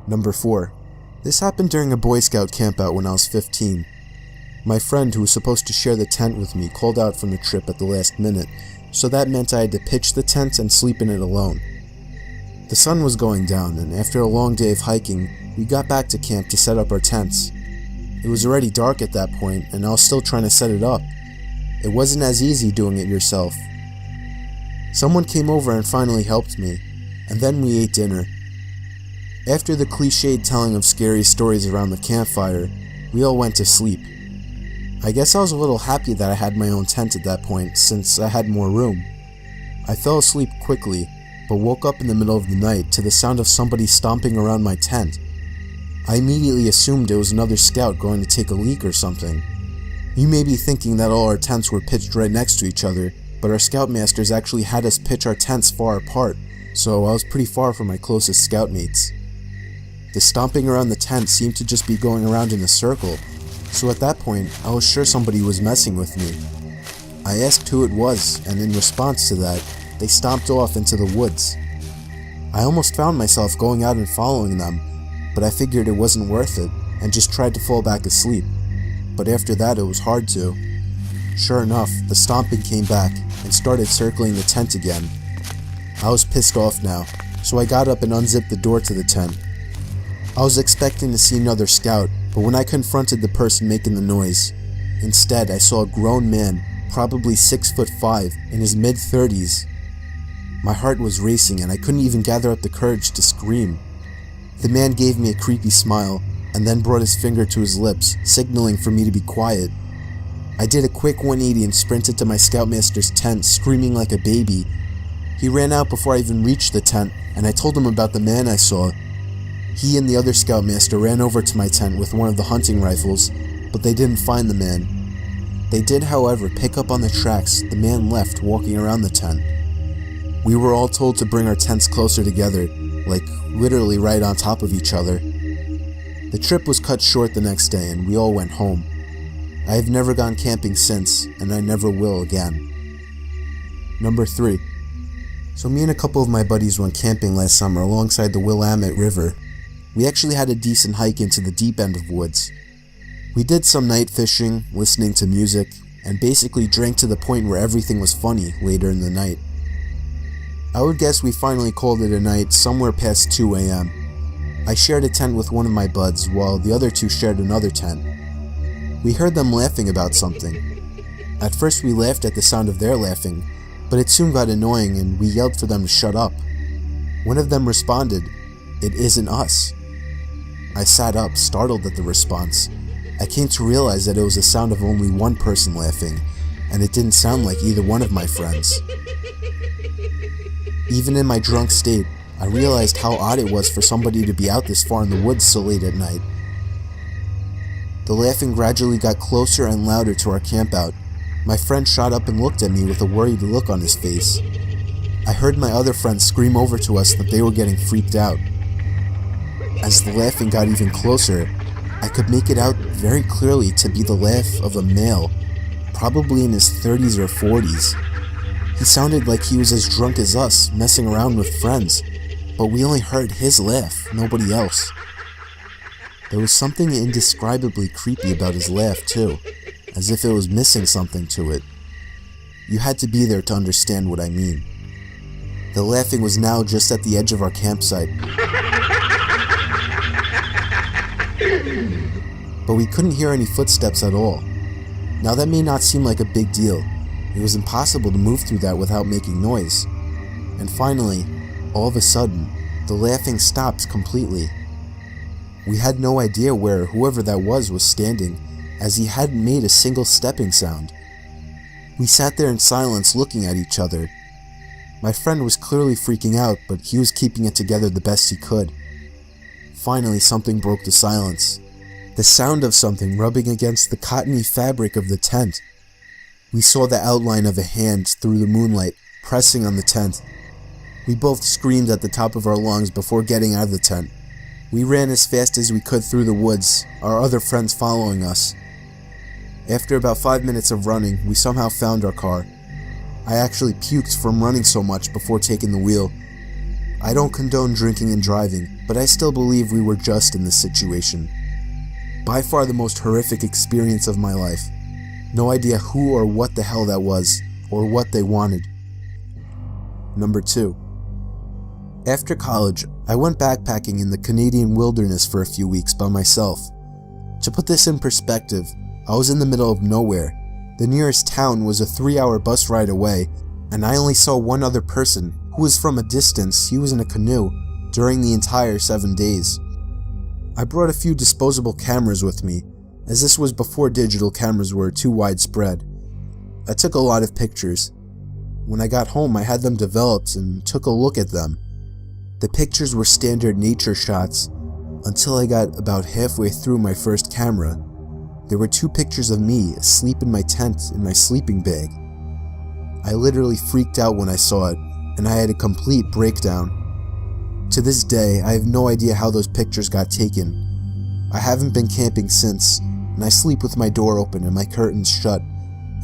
Number 4. This happened during a Boy Scout campout when I was 15. My friend, who was supposed to share the tent with me, called out from the trip at the last minute, so that meant I had to pitch the tent and sleep in it alone. The sun was going down, and after a long day of hiking, we got back to camp to set up our tents. It was already dark at that point, and I was still trying to set it up. It wasn't as easy doing it yourself. Someone came over and finally helped me, and then we ate dinner. After the cliched telling of scary stories around the campfire, we all went to sleep. I guess I was a little happy that I had my own tent at that point, since I had more room. I fell asleep quickly, but woke up in the middle of the night to the sound of somebody stomping around my tent. I immediately assumed it was another scout going to take a leak or something. You may be thinking that all our tents were pitched right next to each other, but our scoutmasters actually had us pitch our tents far apart, so I was pretty far from my closest scoutmates. The stomping around the tent seemed to just be going around in a circle, so at that point, I was sure somebody was messing with me. I asked who it was, and in response to that, they stomped off into the woods. I almost found myself going out and following them, but I figured it wasn't worth it, and just tried to fall back asleep. But after that, it was hard to. Sure enough, the stomping came back, and started circling the tent again. I was pissed off now, so I got up and unzipped the door to the tent. I was expecting to see another scout, but when I confronted the person making the noise, instead I saw a grown man, probably 6'5", in his mid-30s. My heart was racing and I couldn't even gather up the courage to scream. The man gave me a creepy smile, and then brought his finger to his lips, signaling for me to be quiet. I did a quick 180 and sprinted to my scoutmaster's tent, screaming like a baby. He ran out before I even reached the tent, and I told him about the man I saw. He and the other scoutmaster ran over to my tent with one of the hunting rifles, but they didn't find the man. They did, however, pick up on the tracks the man left walking around the tent. We were all told to bring our tents closer together, like literally right on top of each other. The trip was cut short the next day and we all went home. I have never gone camping since, and I never will again. Number 3. So me and a couple of my buddies went camping last summer alongside the Willamette River. We actually had a decent hike into the deep end of woods. We did some night fishing, listening to music, and basically drank to the point where everything was funny later in the night. I would guess we finally called it a night somewhere past 2 a.m. I shared a tent with one of my buds while the other two shared another tent. We heard them laughing about something. At first we laughed at the sound of their laughing, but it soon got annoying and we yelled for them to shut up. One of them responded, "It isn't us." I sat up, startled at the response. I came to realize that it was the sound of only one person laughing, and it didn't sound like either one of my friends. Even in my drunk state, I realized how odd it was for somebody to be out this far in the woods so late at night. The laughing gradually got closer and louder to our campout. My friend shot up and looked at me with a worried look on his face. I heard my other friends scream over to us that they were getting freaked out. As the laughing got even closer, I could make it out very clearly to be the laugh of a male, probably in his 30s or 40s. He sounded like he was as drunk as us, messing around with friends, but we only heard his laugh, nobody else. There was something indescribably creepy about his laugh too, as if it was missing something to it. You had to be there to understand what I mean. The laughing was now just at the edge of our campsite, but we couldn't hear any footsteps at all. Now that may not seem like a big deal. It was impossible to move through that without making noise. And finally, all of a sudden, the laughing stopped completely. We had no idea where whoever that was standing, as he hadn't made a single stepping sound. We sat there in silence looking at each other. My friend was clearly freaking out, but he was keeping it together the best he could. Finally, something broke the silence. The sound of something rubbing against the cottony fabric of the tent. We saw the outline of a hand through the moonlight, pressing on the tent. We both screamed at the top of our lungs before getting out of the tent. We ran as fast as we could through the woods, our other friends following us. After about 5 minutes of running, we somehow found our car. I actually puked from running so much before taking the wheel. I don't condone drinking and driving, but I still believe we were just in this situation. By far the most horrific experience of my life. No idea who or what the hell that was, or what they wanted. Number 2. After college, I went backpacking in the Canadian wilderness for a few weeks by myself. To put this in perspective, I was in the middle of nowhere. The nearest town was a 3-hour bus ride away, and I only saw one other person, who was from a distance. He was in a canoe, during the entire 7 days. I brought a few disposable cameras with me, as this was before digital cameras were too widespread. I took a lot of pictures. When I got home, I had them developed and took a look at them. The pictures were standard nature shots, until I got about halfway through my first camera. There were 2 pictures of me asleep in my tent in my sleeping bag. I literally freaked out when I saw it, and I had a complete breakdown. To this day, I have no idea how those pictures got taken. I haven't been camping since, and I sleep with my door open and my curtains shut,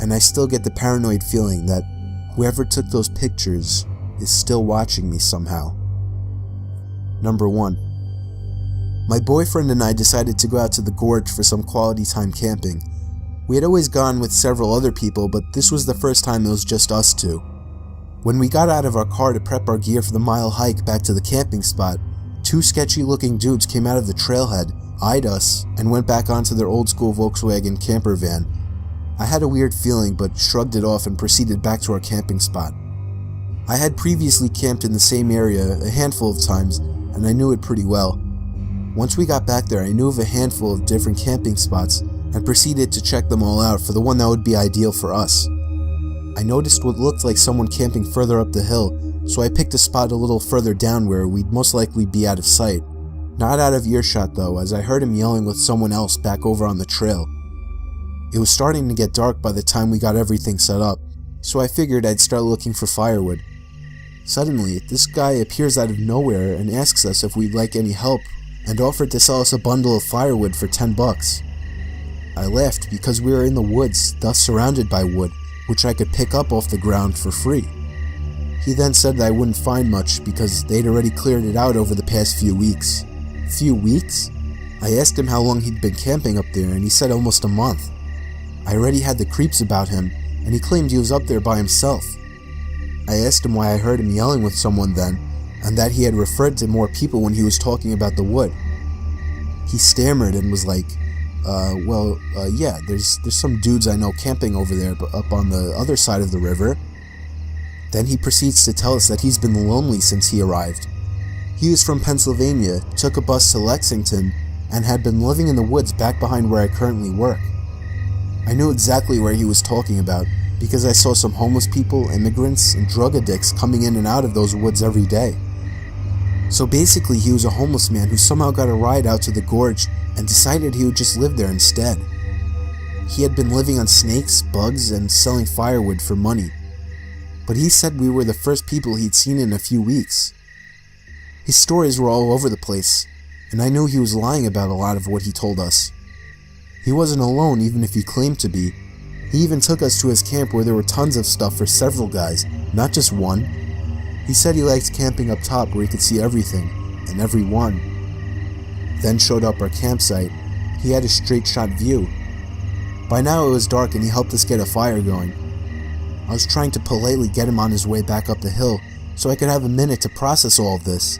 and I still get the paranoid feeling that whoever took those pictures is still watching me somehow. Number 1. My boyfriend and I decided to go out to the gorge for some quality time camping. We had always gone with several other people, but this was the first time it was just us two. When we got out of our car to prep our gear for the mile hike back to the camping spot, 2 sketchy-looking dudes came out of the trailhead, eyed us, and went back onto their old-school Volkswagen camper van. I had a weird feeling, but shrugged it off and proceeded back to our camping spot. I had previously camped in the same area a handful of times, and I knew it pretty well. Once we got back there, I knew of a handful of different camping spots, and proceeded to check them all out for the one that would be ideal for us. I noticed what looked like someone camping further up the hill, so I picked a spot a little further down where we'd most likely be out of sight. Not out of earshot though, as I heard him yelling with someone else back over on the trail. It was starting to get dark by the time we got everything set up, so I figured I'd start looking for firewood. Suddenly, this guy appears out of nowhere and asks us if we'd like any help, and offered to sell us a bundle of firewood for $10. I laughed because we were in the woods, thus surrounded by wood, which I could pick up off the ground for free. He then said that I wouldn't find much because they'd already cleared it out over the past few weeks. Few weeks? I asked him how long he'd been camping up there, and he said almost a month. I already had the creeps about him, and he claimed he was up there by himself. I asked him why I heard him yelling with someone then, and that he had referred to more people when he was talking about the wood. He stammered and was like, yeah, there's some dudes I know camping over there up on the other side of the river. Then he proceeds to tell us that he's been lonely since he arrived. He was from Pennsylvania, took a bus to Lexington, and had been living in the woods back behind where I currently work. I knew exactly where he was talking about because I saw some homeless people, immigrants, and drug addicts coming in and out of those woods every day. So basically he was a homeless man who somehow got a ride out to the gorge and decided he would just live there instead. He had been living on snakes, bugs, and selling firewood for money. But he said we were the first people he'd seen in a few weeks. His stories were all over the place, and I knew he was lying about a lot of what he told us. He wasn't alone even if he claimed to be. He even took us to his camp where there were tons of stuff for several guys, not just one. He said he liked camping up top where he could see everything, and everyone. Then showed up our campsite. He had a straight shot view. By now it was dark and he helped us get a fire going. I was trying to politely get him on his way back up the hill so I could have a minute to process all of this.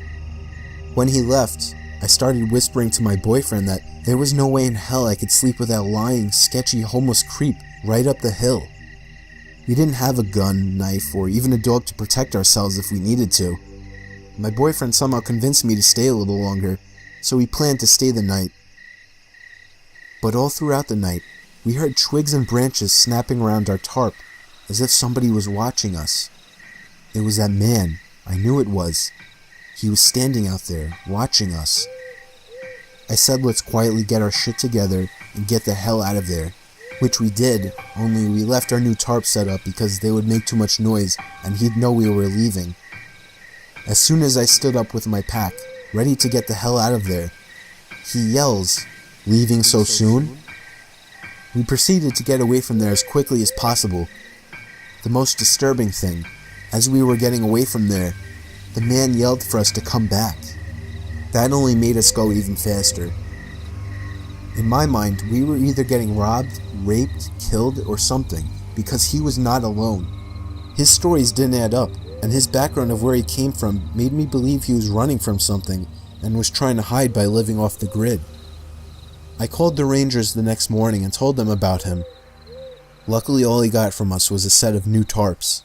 When he left, I started whispering to my boyfriend that there was no way in hell I could sleep with that lying, sketchy homeless creep right up the hill. We didn't have a gun, knife, or even a dog to protect ourselves if we needed to. My boyfriend somehow convinced me to stay a little longer, so we planned to stay the night. But all throughout the night, we heard twigs and branches snapping around our tarp, as if somebody was watching us. It was that man. I knew it was. He was standing out there, watching us. I said let's quietly get our shit together and get the hell out of there, which we did, only we left our new tarp set up because they would make too much noise and he'd know we were leaving. As soon as I stood up with my pack, ready to get the hell out of there, he yells, "Leaving so soon?" We proceeded to get away from there as quickly as possible. The most disturbing thing, as we were getting away from there, the man yelled for us to come back. That only made us go even faster. In my mind, we were either getting robbed, raped, killed, or something, because he was not alone. His stories didn't add up, and his background of where he came from made me believe he was running from something and was trying to hide by living off the grid. I called the Rangers the next morning and told them about him. Luckily, all he got from us was a set of new tarps.